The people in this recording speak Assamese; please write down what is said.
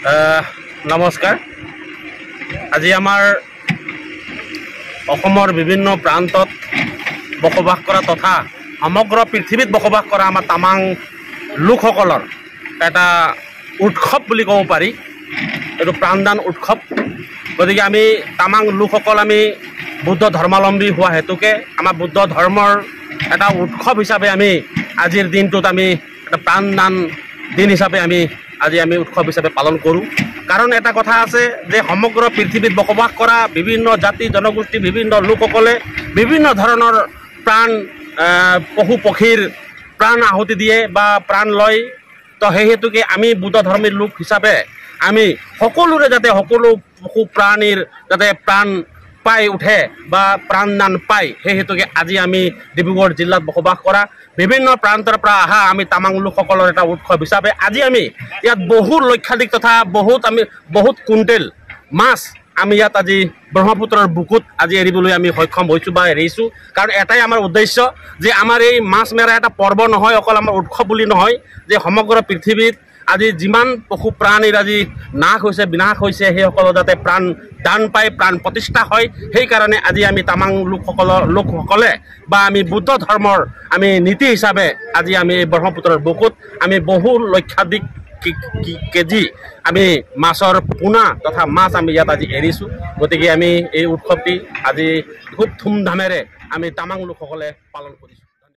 নমস্কাৰ। আজি আমাৰ অসমৰ বিভিন্ন প্ৰান্তত বসবাস কৰা তথা সমগ্ৰ পৃথিৱীত বসবাস কৰা আমাৰ তামাং লোকসকলৰ এটা উৎসৱ বুলি ক'ব পাৰি। এইটো প্ৰাণদান উৎসৱ। গতিকে আমি তামাং লোকসকল আমি বুদ্ধ ধৰ্মাৱলম্বী হোৱা হেতুকে আমাৰ বুদ্ধ ধৰ্মৰ এটা উৎসৱ হিচাপে আমি আজিৰ দিনটোত আমি এটা প্ৰাণদান দিন হিচাপে আজি আমি উৎসৱ হিচাপে পালন কৰোঁ। কাৰণ এটা কথা আছে যে সমগ্ৰ পৃথিৱীত বসবাস কৰা বিভিন্ন জাতি জনগোষ্ঠী বিভিন্ন লোকসকলে বিভিন্ন ধৰণৰ প্ৰাণ পশু পক্ষীৰ প্ৰাণ আহুতি দিয়ে বা প্ৰাণ লয়। তো সেই হেতুকে আমি বুদ্ধ ধৰ্মীৰ লোক হিচাপে আমি সকলোৰে যাতে সকলো পশু প্ৰাণীৰ যাতে প্ৰাণ পাই উঠে বা প্ৰাণদান পায়, সেই হেতুকে আজি আমি ডিব্ৰুগড় জিলাত বসবাস কৰা বিভিন্ন প্ৰান্তৰ পৰা অহা আমি তামাং লোকসকলৰ এটা উৎসৱ হিচাপে আজি আমি ইয়াত বহুত লক্ষাধিক তথা বহুত কুইণ্টেল মাছ আমি ইয়াত আজি ব্ৰহ্মপুত্ৰৰ বুকুত আজি এৰিবলৈ আমি সক্ষম হৈছোঁ বা এৰিছোঁ। কাৰণ এটাই আমাৰ উদ্দেশ্য যে আমাৰ এই মাছ মেৰা এটা পৰ্ব নহয়, অকল আমাৰ উৎসৱ বুলি নহয়, যে সমগ্ৰ পৃথিৱীত আজি যিমান পশু প্ৰাণীৰ আজি নাশ হৈছে বিনাশ হৈছে সেইসকলৰ যাতে প্ৰাণ দান পায়, প্ৰাণ প্ৰতিষ্ঠা হয়। সেইকাৰণে আজি আমি তামাং লোকসকলে বা আমি বুদ্ধ ধৰ্মৰ আমি নীতি হিচাপে আজি আমি এই ব্ৰহ্মপুত্ৰৰ বুকুত আমি বহু লক্ষাধিক কেজি আমি মাছৰ পোনা তথা মাছ আমি ইয়াত আজি এৰিছোঁ। গতিকে আমি এই উৎসৱটি আজি খুব ধুমধামেৰে আমি তামাং লোকসকলে পালন কৰিছোঁ।